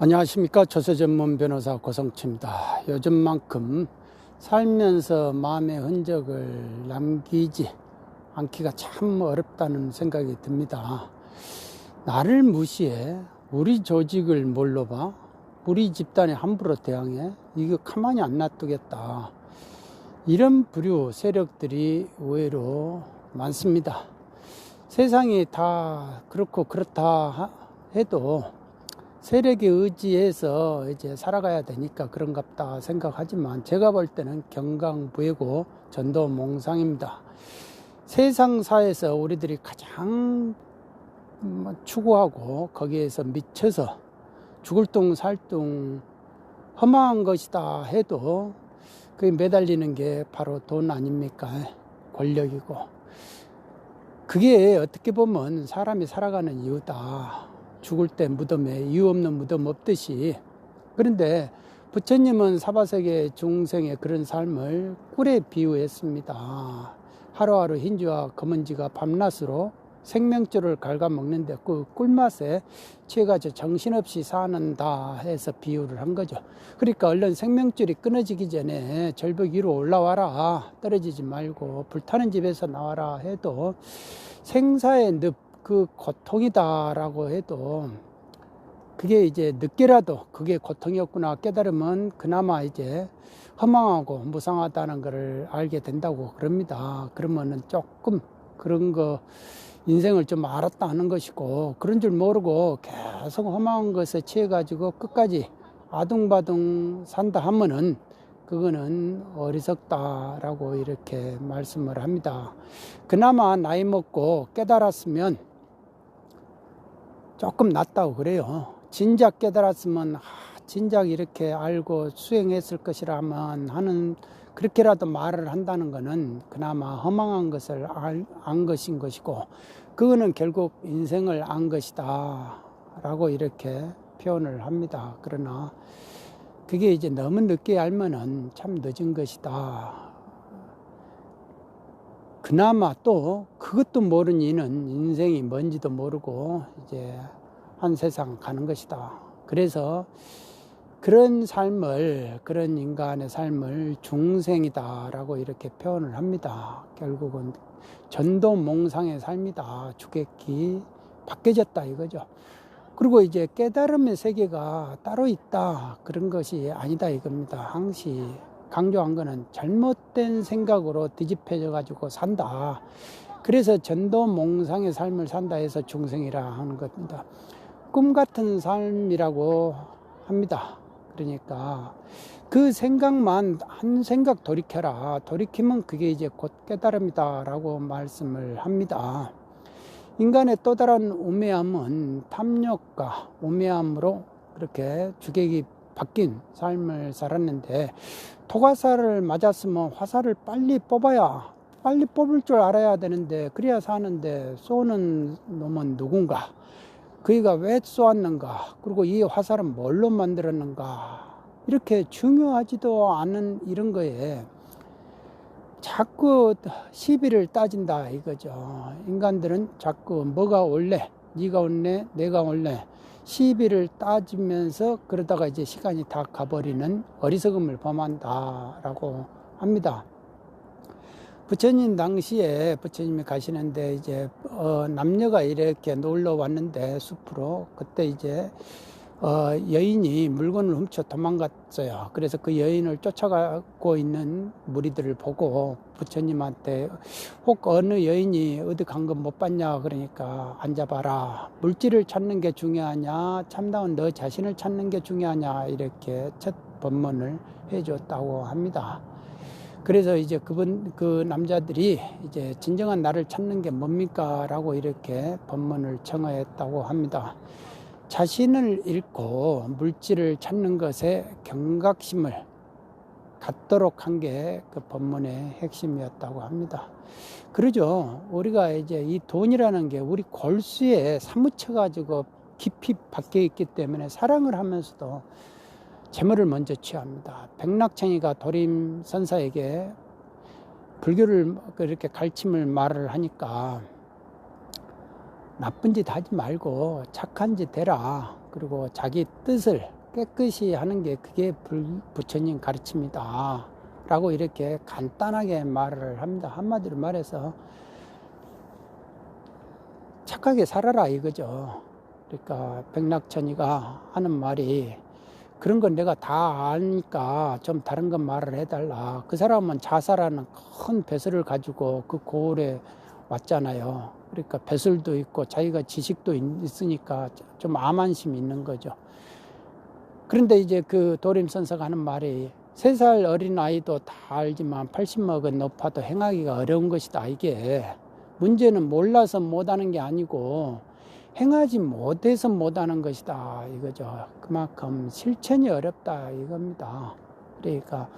안녕하십니까. 조세전문 변호사 고성치입니다. 요즘만큼 살면서 마음의 흔적을 남기지 않기가 참 어렵다는 생각이 듭니다. 나를 무시해, 우리 조직을 뭘로 봐, 우리 집단에 함부로 대항해, 이거 가만히 안 놔두겠다. 이런 부류 세력들이 의외로 많습니다. 세상이 다 그렇고 그렇다 해도 세력에 의지해서 이제 살아가야 되니까 그런갑다 생각하지만, 제가 볼 때는 경강부회고 전도몽상입니다. 세상사에서 우리들이 가장 추구하고 거기에서 미쳐서 죽을 둥 살 둥 허망한 것이다 해도 그게 매달리는 게 바로 돈 아닙니까? 권력이고. 그게 어떻게 보면 사람이 살아가는 이유다. 죽을 때 무덤에 이유 없는 무덤 없듯이. 그런데 부처님은 사바세계 중생의 그런 삶을 꿀에 비유했습니다. 하루하루 흰쥐와 검은쥐가 밤낮으로 생명줄을 갉아먹는데 그 꿀맛에 취해가지고 정신없이 사는다 해서 비유를 한 거죠. 그러니까 얼른 생명줄이 끊어지기 전에 절벽 위로 올라와라, 떨어지지 말고 불타는 집에서 나와라 해도, 생사의 늪, 그 고통이다라고 해도 그게 이제 늦게라도 그게 고통이었구나 깨달으면 그나마 이제 허망하고 무상하다는 것을 알게 된다고 그럽니다. 그러면은 조금 그런 거 인생을 좀 알았다 하는 것이고, 그런 줄 모르고 계속 허망한 것에 취해가지고 끝까지 아둥바둥 산다 하면은 그거는 어리석다라고 이렇게 말씀을 합니다. 그나마 나이 먹고 깨달았으면 조금 낫다고 그래요. 진작 깨달았으면 진작 이렇게 알고 수행했을 것이라면 하는, 그렇게라도 말을 한다는 것은 그나마 허망한 것을 안 것인 것이고, 그거는 결국 인생을 안 것이다 라고 이렇게 표현을 합니다. 그러나 그게 이제 너무 늦게 알면은 참 늦은 것이다. 그나마 또 그것도 모르는 이는 인생이 뭔지도 모르고 이제 한 세상 가는 것이다. 그래서 그런 삶을, 그런 인간의 삶을 중생이다라고 이렇게 표현을 합니다. 결국은 전도몽상의 삶이다. 주객기 바뀌어졌다 이거죠. 그리고 이제 깨달음의 세계가 따로 있다, 그런 것이 아니다 이겁니다. 항시 강조한 거는 잘못된 생각으로 뒤집혀져 가지고 산다. 그래서 전도몽상의 삶을 산다 해서 중생이라 하는 겁니다. 꿈 같은 삶이라고 합니다. 그러니까 그 생각만 한 생각 돌이켜라. 돌이키면 그게 이제 곧 깨달음이다 라고 말씀을 합니다. 인간의 또 다른 우매함은 탐욕과 우매함으로 그렇게 주객이 바뀐 삶을 살았는데, 토가살을 맞았으면 화살을 빨리 뽑을 줄 알아야 되는데, 그래야 사는데 쏘는 놈은 누군가, 그이가 왜 쏘았는가, 그리고 이 화살은 뭘로 만들었는가, 이렇게 중요하지도 않은 이런 거에 자꾸 시비를 따진다 이거죠. 인간들은 자꾸 뭐가 옳래, 네가 옳네, 내가 옳네, 시비를 따지면서 그러다가 이제 시간이 다 가버리는 어리석음을 범한다라고 합니다. 부처님 당시에 부처님이 가시는데 이제 남녀가 이렇게 놀러 왔는데 숲으로, 그때 이제 여인이 물건을 훔쳐 도망갔어요. 그래서 그 여인을 쫓아가고 있는 무리들을 보고 부처님한테, 혹 어느 여인이 어디 간 거 못 봤냐 그러니까, 앉아봐라, 물질을 찾는 게 중요하냐 참다운 너 자신을 찾는 게 중요하냐, 이렇게 첫 법문을 해줬다고 합니다. 그래서 이제 그 남자들이 이제 진정한 나를 찾는 게 뭡니까 라고 이렇게 법문을 청하했다고 합니다. 자신을 잃고 물질을 찾는 것에 경각심을 갖도록 한 게 그 법문의 핵심이었다고 합니다. 그러죠. 우리가 이제 이 돈이라는 게 우리 골수에 사무쳐가지고 깊이 박혀 있기 때문에 사랑을 하면서도 재물을 먼저 취합니다. 백낙천이가 도림선사에게 불교를 그렇게 가르침을 말을 하니까, 나쁜 짓 하지 말고 착한 짓 해라. 그리고 자기 뜻을 깨끗이 하는 게 그게 부처님 가르침이다 라고 이렇게 간단하게 말을 합니다. 한마디로 말해서 착하게 살아라 이거죠. 그러니까 백낙천이가 하는 말이 그런 건 내가 다 아니까 좀 다른 건 말을 해달라. 그 사람은 자사라는 큰 배설을 가지고 그 고을에 왔잖아요. 그러니까 배설도 있고 자기가 지식도 있으니까 좀 암안심이 있는 거죠. 그런데 이제 그 도림선사가 하는 말이 3살 어린 아이도 다 알지만 80먹은 높아도 행하기가 어려운 것이다. 이게 문제는 몰라서 못하는 게 아니고 행하지 못해서 못하는 것이다 이거죠. 그만큼 실천이 어렵다 이겁니다. 그러니까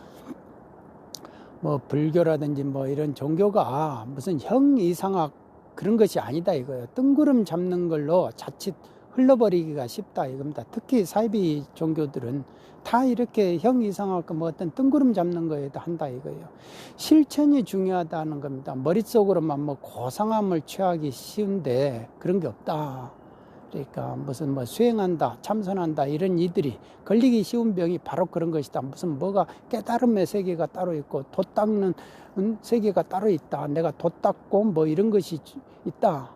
뭐 불교라든지 뭐 이런 종교가 무슨 형이상학 그런 것이 아니다 이거예요. 뜬구름 잡는 걸로 자칫 흘러버리기가 쉽다 이겁니다. 특히 사이비 종교들은 다 이렇게 형이상학 뭐 어떤 뜬구름 잡는 거에도 한다 이거예요. 실천이 중요하다는 겁니다. 머릿속으로만 뭐 고상함을 취하기 쉬운데 그런 게 없다. 그러니까 무슨 뭐 수행한다, 참선한다 이런 이들이 걸리기 쉬운 병이 바로 그런 것이다. 무슨 뭐가 깨달음의 세계가 따로 있고 돛 닦는 세계가 따로 있다. 내가 돛 닦고 뭐 이런 것이 있다.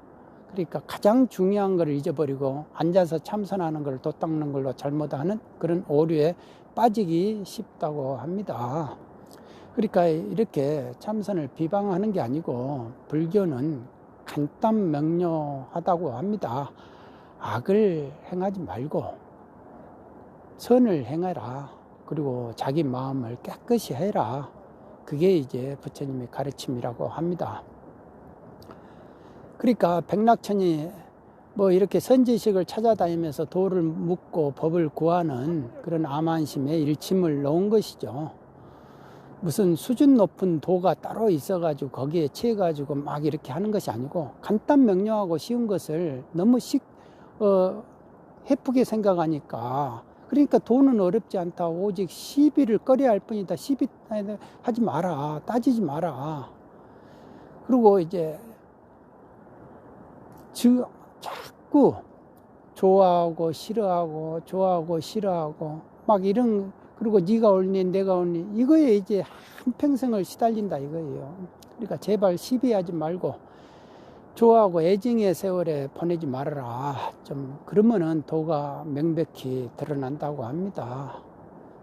그러니까 가장 중요한 걸 잊어버리고 앉아서 참선하는 걸 돛 닦는 걸로 잘못하는 그런 오류에 빠지기 쉽다고 합니다. 그러니까 이렇게 참선을 비방하는 게 아니고 불교는 간단명료하다고 합니다. 악을 행하지 말고 선을 행해라. 그리고 자기 마음을 깨끗이 해라. 그게 이제 부처님의 가르침이라고 합니다. 그러니까 백낙천이 뭐 이렇게 선지식을 찾아다니면서 도를 묻고 법을 구하는 그런 암안심에 일침을 놓은 것이죠. 무슨 수준 높은 도가 따로 있어가지고 거기에 취해가지고 막 이렇게 하는 것이 아니고 간단 명료하고 쉬운 것을 너무 해프게 생각하니까 그러니까 도는 어렵지 않다. 오직 시비를 꺼려야 할 뿐이다. 시비 하지 마라. 따지지 마라. 그리고 이제 자꾸 좋아하고 싫어하고 막 이런 그리고 네가 옳니 내가 옳니 이거에 이제 한평생을 시달린다 이거예요. 그러니까 제발 시비하지 말고 좋아하고 애증의 세월에 보내지 말아라. 좀 그러면은 도가 명백히 드러난다고 합니다.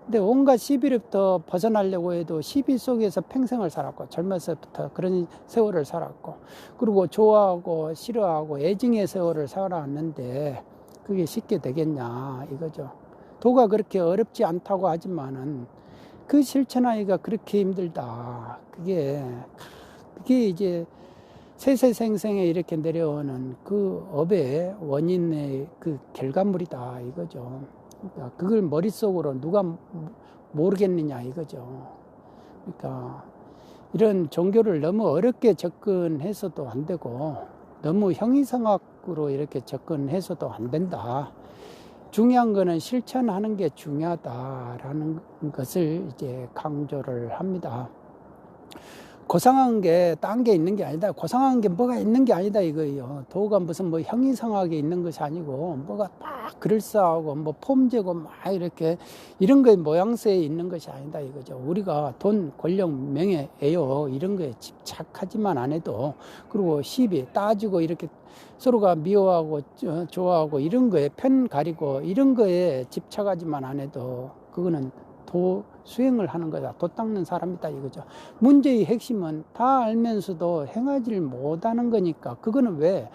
근데 온갖 시비로부터 벗어나려고 해도 시비 속에서 평생을 살았고 젊어서부터 그런 세월을 살았고 그리고 좋아하고 싫어하고 애증의 세월을 살아왔는데 그게 쉽게 되겠냐 이거죠. 도가 그렇게 어렵지 않다고 하지만은 그 실천하기가 그렇게 힘들다. 그게 이제 세세생생에 이렇게 내려오는 그 업의 원인의 그 결과물이다 이거죠. 그러니까 그걸 머릿속으로 누가 모르겠느냐 이거죠. 그러니까 이런 종교를 너무 어렵게 접근해서도 안 되고 너무 형이상학으로 이렇게 접근해서도 안 된다. 중요한 거는 실천하는 게 중요하다라는 것을 이제 강조를 합니다. 고상한 게 딴 게 있는 게 아니다. 고상한 게 뭐가 있는 게 아니다 이거예요. 도가 무슨 뭐 형이상하게 있는 것이 아니고 뭐가 막 그럴싸하고 뭐 폼재고 막 이렇게 이런 거에 모양새에 있는 것이 아니다 이거죠. 우리가 돈, 권력, 명예, 애요 이런 거에 집착하지만 안 해도 그리고 시비 따지고 이렇게 서로가 미워하고 좋아하고 이런 거에 편 가리고 이런 거에 집착하지만 안 해도 그거는 도 수행을 하는 거다. 도 닦는 사람이다 이거죠. 문제의 핵심은 다 알면서도 행하지를 못하는 거니까 그거는 왜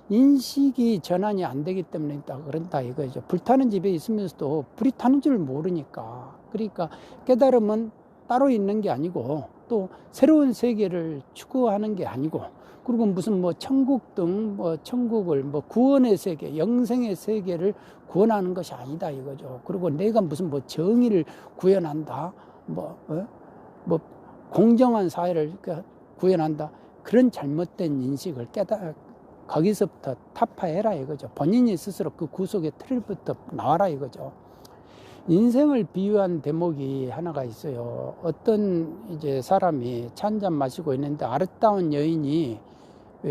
인식이 전환이 안 되기 때문에 그런다 이거죠. 불타는 집에 있으면서도 불이 타는 줄 모르니까. 그러니까 깨달음은 따로 있는 게 아니고 또 새로운 세계를 추구하는 게 아니고 그리고 무슨 뭐 천국 등 뭐 천국을 뭐 구원의 세계, 영생의 세계를 구원하는 것이 아니다 이거죠. 그리고 내가 무슨 뭐 정의를 구현한다, 뭐 공정한 사회를 구현한다 그런 잘못된 인식을 거기서부터 타파해라 이거죠. 본인이 스스로 그 구속의 틀부터 나와라 이거죠. 인생을 비유한 대목이 하나가 있어요. 어떤 이제 사람이 차 한잔 마시고 있는데 아름다운 여인이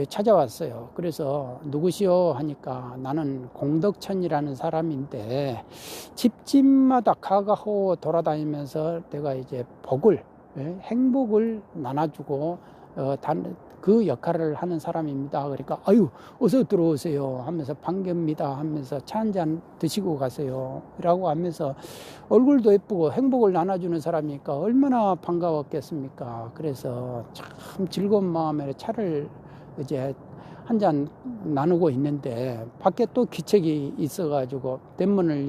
찾아왔어요. 그래서 누구시오 하니까 나는 공덕천이라는 사람인데 집집마다 가가호 돌아다니면서 내가 이제 복을, 행복을 나눠주고 그 역할을 하는 사람입니다. 그러니까 아유 어서 들어오세요 하면서 반갑습니다 하면서 차 한잔 드시고 가세요 라고 하면서 얼굴도 예쁘고 행복을 나눠주는 사람이니까 얼마나 반가웠겠습니까. 그래서 참 즐거운 마음에 차를 이제 한잔 나누고 있는데 밖에 또 기척이 있어가지고 대문을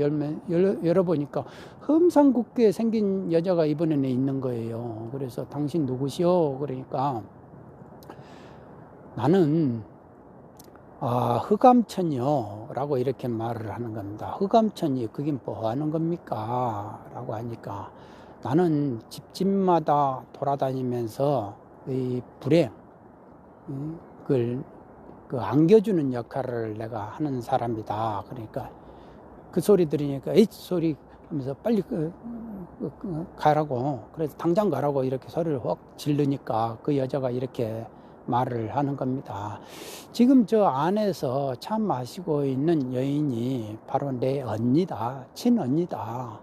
열어보니까 험상궂게 생긴 여자가 이번에는 있는 거예요. 그래서 당신 누구시오? 그러니까 나는 흑암천이요 라고 이렇게 말을 하는 겁니다. 흑암천이 그게 뭐 하는 겁니까? 라고 하니까 나는 집집마다 돌아다니면서 이 불행 그걸 안겨주는 역할을 내가 하는 사람이다. 그러니까 그 소리 들으니까 에이 소리 하면서 빨리 가라고, 그래서 당장 가라고 이렇게 소리를 확 지르니까 그 여자가 이렇게 말을 하는 겁니다. 지금 저 안에서 차 마시고 있는 여인이 바로 내 언니다. 친언니다.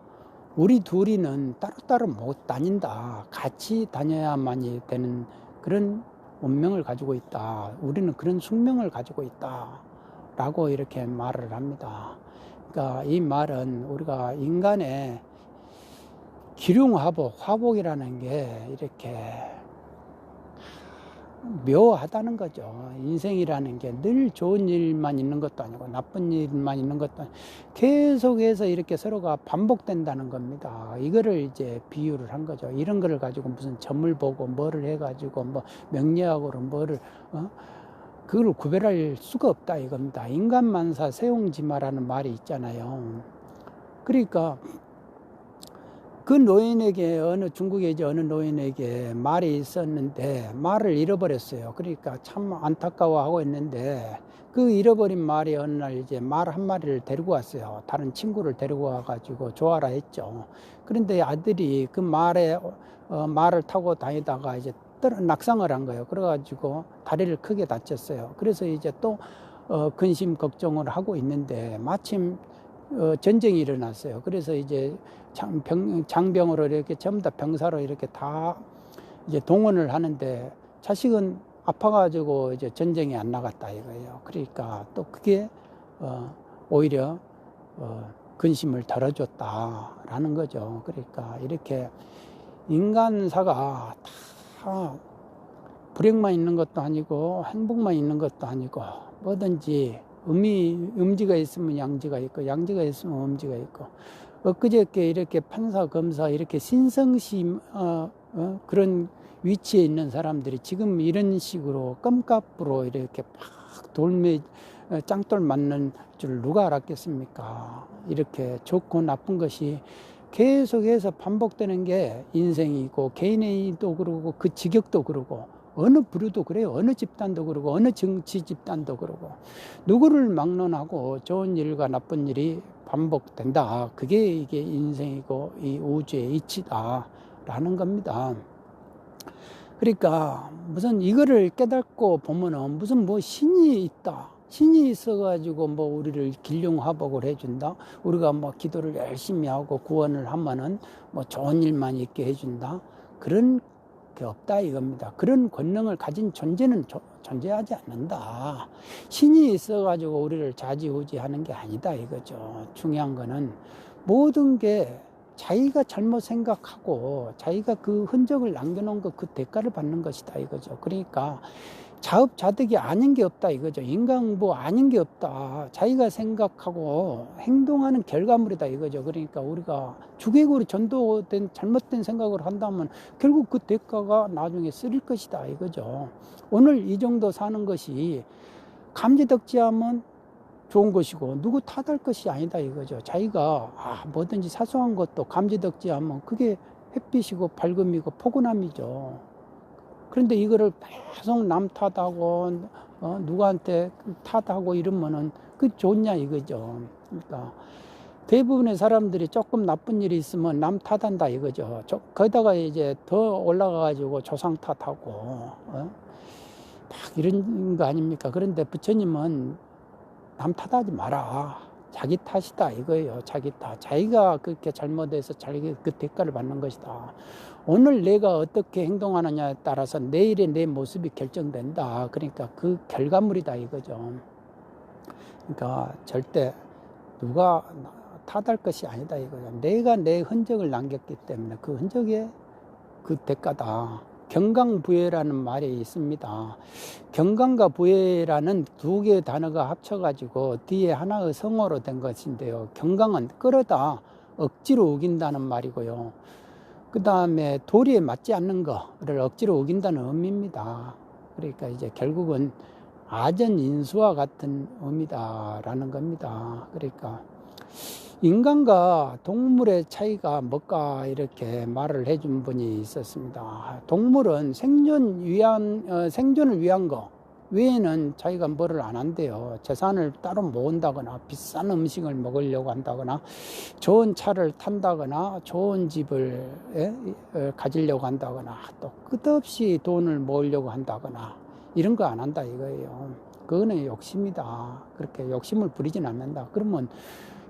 우리 둘이는 따로따로 못 다닌다. 같이 다녀야만이 되는 그런 운명을 가지고 있다. 우리는 그런 숙명을 가지고 있다. 라고 이렇게 말을 합니다. 그러니까 이 말은 우리가 인간의 기륭화복, 화복이라는 게 이렇게 묘하다는 거죠. 인생이라는 게 늘 좋은 일만 있는 것도 아니고 나쁜 일만 있는 것도 아니고 계속해서 이렇게 서로가 반복된다는 겁니다. 이거를 이제 비유를 한 거죠. 이런 거를 가지고 무슨 점을 보고 뭐를 해가지고 뭐 명리학으로 뭐를 그걸 구별할 수가 없다 이겁니다. 인간만사 세옹지마라는 말이 있잖아요. 그러니까 그 노인에게 중국의 이제 어느 노인에게 말이 있었는데 말을 잃어버렸어요. 그러니까 참 안타까워하고 있는데 그 잃어버린 말이 어느 날 이제 말 한 마리를 데리고 왔어요. 다른 친구를 데리고 와가지고 조아라 했죠. 그런데 아들이 그 말을 타고 다니다가 이제 낙상을 한 거예요. 그래가지고 다리를 크게 다쳤어요. 그래서 이제 또 근심 걱정을 하고 있는데 마침 전쟁이 일어났어요. 그래서 이제 장병으로 이렇게 전부 다 병사로 이렇게 다 이제 동원을 하는데 자식은 아파가지고 이제 전쟁에 안 나갔다 이거예요. 그러니까 또 그게 오히려 근심을 덜어줬다라는 거죠. 그러니까 이렇게 인간사가 다 불행만 있는 것도 아니고 행복만 있는 것도 아니고 뭐든지 음지가 있으면 양지가 있고 양지가 있으면 음지가 있고 엊그저께 이렇게 판사 검사 이렇게 신성시 그런 위치에 있는 사람들이 지금 이런 식으로 껌값으로 이렇게 막 짱돌 맞는 줄 누가 알았겠습니까? 이렇게 좋고 나쁜 것이 계속해서 반복되는 게 인생이고 개인도 그러고 그 직역도 그러고 어느 부류도 그래요. 어느 집단도 그러고 어느 정치 집단도 그러고 누구를 막론하고 좋은 일과 나쁜 일이 반복된다. 그게 이게 인생이고 이 우주의 이치다라는 겁니다. 그러니까 무슨 이거를 깨닫고 보면은 무슨 뭐 신이 있다. 신이 있어가지고 뭐 우리를 길흉화복을 해준다. 우리가 뭐 기도를 열심히 하고 구원을 하면은 뭐 좋은 일만 있게 해준다. 그런 게 없다 이겁니다. 그런 권능을 가진 존재는 존재하지 않는다. 신이 있어가지고 우리를 좌지우지하는 게 아니다 이거죠. 중요한 거는 모든 게 자기가 잘못 생각하고 자기가 그 흔적을 남겨놓은 것 그 대가를 받는 것이다 이거죠. 그러니까 자업자득이 아닌 게 없다 이거죠. 인간뭐 아닌 게 없다. 자기가 생각하고 행동하는 결과물이다 이거죠. 그러니까 우리가 주객으로 전도된 잘못된 생각을 한다면 결국 그 대가가 나중에 쓰릴 것이다 이거죠. 오늘 이 정도 사는 것이 감지덕지하면 좋은 것이고 누구 탓할 것이 아니다 이거죠. 자기가 뭐든지 사소한 것도 감지덕지하면 그게 햇빛이고 밝음이고 포근함이죠. 그런데 이거를 계속 남 탓하고 누구한테 탓하고 이러면은 그 좋냐 이거죠. 그러니까 대부분의 사람들이 조금 나쁜 일이 있으면 남 탓한다 이거죠. 거기다가 이제 더 올라가가지고 조상 탓하고 막 이런 거 아닙니까? 그런데 부처님은 남 탓하지 마라. 자기 탓이다 이거예요. 자기 탓. 자기가 그렇게 잘못해서 자기 그 대가를 받는 것이다. 오늘 내가 어떻게 행동하느냐에 따라서 내일의 내 모습이 결정된다. 그러니까 그 결과물이다 이거죠. 그러니까 절대 누가 탓할 것이 아니다 이거죠. 내가 내 흔적을 남겼기 때문에 그 흔적의 그 대가다. 경강부회라는 말이 있습니다. 경강과 부회라는 두 개의 단어가 합쳐가지고 뒤에 하나의 성어로 된 것인데요. 경강은 끌어다 억지로 우긴다는 말이고요. 그 다음에 도리에 맞지 않는 거를 억지로 우긴다는 의미입니다. 그러니까 이제 결국은 아전인수와 같은 의미다라는 겁니다. 그러니까 인간과 동물의 차이가 뭘까 이렇게 말을 해준 분이 있었습니다. 동물은 생존을 위한 거 외에는 자기가 뭐를 안 한대요. 재산을 따로 모은다거나 비싼 음식을 먹으려고 한다거나 좋은 차를 탄다거나 좋은 집을 가지려고 한다거나 또 끝없이 돈을 모으려고 한다거나 이런 거 안 한다 이거예요. 그거는 욕심이다. 그렇게 욕심을 부리진 않는다. 그러면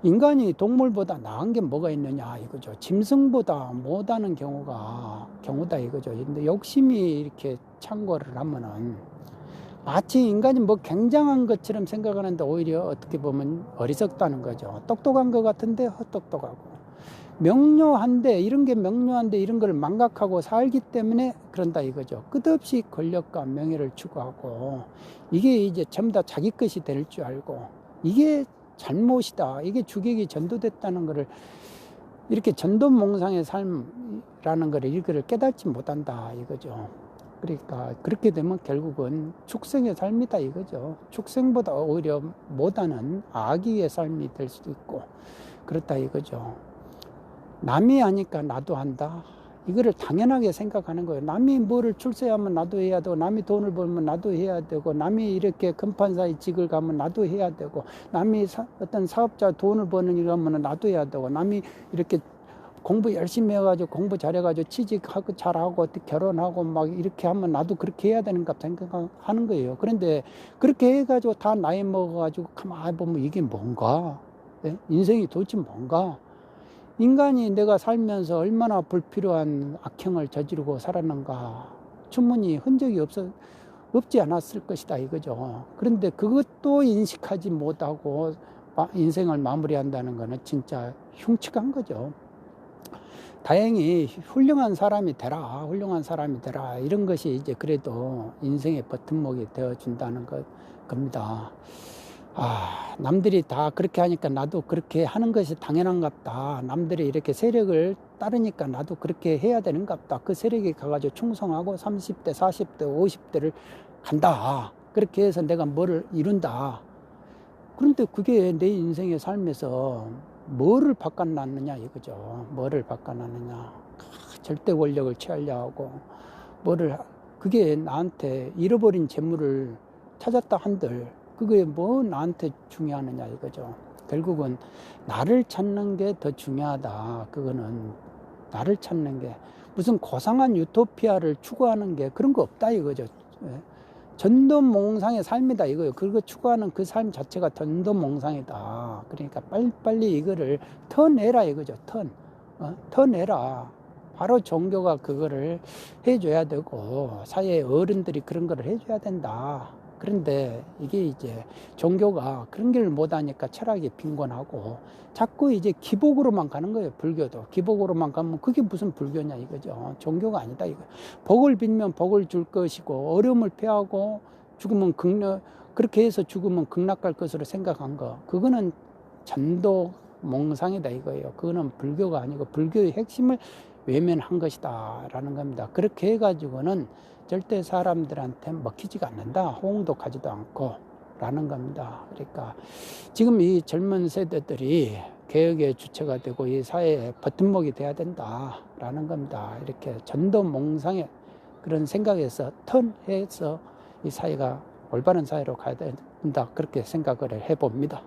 인간이 동물보다 나은 게 뭐가 있느냐 이거죠. 짐승보다 못하는 경우다 이거죠. 근데 욕심이 이렇게 창궐을 하면은 마치 인간이 뭐 굉장한 것처럼 생각하는데 오히려 어떻게 보면 어리석다는 거죠. 똑똑한 것 같은데 헛똑똑하고 명료한데 이런 게 명료한데 이런 걸 망각하고 살기 때문에 그런다 이거죠. 끝없이 권력과 명예를 추구하고 이게 이제 전부 다 자기 것이 될 줄 알고 이게 잘못이다. 이게 주객이 전도됐다는 것을 이렇게 전도몽상의 삶이라는 것을 이거를 깨닫지 못한다 이거죠. 그러니까 그렇게 되면 결국은 축생의 삶이다 이거죠. 축생보다 오히려 못하는 악의의 삶이 될 수도 있고 그렇다 이거죠. 남이 하니까 나도 한다. 이거를 당연하게 생각하는 거예요. 남이 뭐를 출세하면 나도 해야 되고, 남이 돈을 벌면 나도 해야 되고, 남이 이렇게 금판사의 직을 가면 나도 해야 되고, 남이 어떤 사업자 돈을 버는 일 하면 나도 해야 되고, 남이 이렇게 공부 열심히 해가지고 공부 잘해가지고 취직하고 잘하고 결혼하고 막 이렇게 하면 나도 그렇게 해야 되는가 생각하는 거예요. 그런데 그렇게 해가지고 다 나이 먹어가지고 가만히 보면 이게 뭔가? 네? 인생이 도대체 뭔가? 인간이 내가 살면서 얼마나 불필요한 악행을 저지르고 살았는가 충분히 흔적이 없지 않았을 것이다 이거죠. 그런데 그것도 인식하지 못하고 인생을 마무리한다는 것은 진짜 흉측한 거죠. 다행히 훌륭한 사람이 되라 이런 것이 이제 그래도 인생의 버팀목이 되어준다는 겁니다. 남들이 다 그렇게 하니까 나도 그렇게 하는 것이 당연한갑다. 남들이 이렇게 세력을 따르니까 나도 그렇게 해야 되는갑다. 그 세력에 가가지고 충성하고 30대, 40대, 50대를 간다. 그렇게 해서 내가 뭐를 이룬다. 그런데 그게 내 인생의 삶에서 뭐를 바꿔놨느냐 이거죠. 뭐를 바꿔놨느냐. 절대 권력을 취하려 하고 그게 나한테 잃어버린 재물을 찾았다 한들 그게 뭐 나한테 중요하느냐 이거죠. 결국은 나를 찾는 게 더 중요하다. 그거는 나를 찾는 게 무슨 고상한 유토피아를 추구하는 게 그런 거 없다 이거죠. 전도몽상의 삶이다 이거예요. 그거 추구하는 그 삶 자체가 전도몽상이다. 그러니까 빨리 이거를 터내라 이거죠. 터내라. 바로 종교가 그거를 해줘야 되고 사회의 어른들이 그런 거를 해줘야 된다. 그런데 이게 이제 종교가 그런 걸 못하니까 철학이 빈곤하고 자꾸 이제 기복으로만 가는 거예요. 불교도 기복으로만 가면 그게 무슨 불교냐 이거죠. 종교가 아니다 이거. 복을 빌면 복을 줄 것이고 어려움을 피하고 죽으면 그렇게 해서 죽으면 극락갈 것으로 생각한 거 그거는 전도 몽상이다 이거예요. 그거는 불교가 아니고 불교의 핵심을 외면한 것이다 라는 겁니다. 그렇게 해가지고는 절대 사람들한테 먹히지가 않는다. 호응도 가지도 않고 라는 겁니다. 그러니까 지금 이 젊은 세대들이 개혁의 주체가 되고 이 사회의 버팀목이 돼야 된다 라는 겁니다. 이렇게 전도몽상의 그런 생각에서 턴해서 이 사회가 올바른 사회로 가야 된다 그렇게 생각을 해봅니다.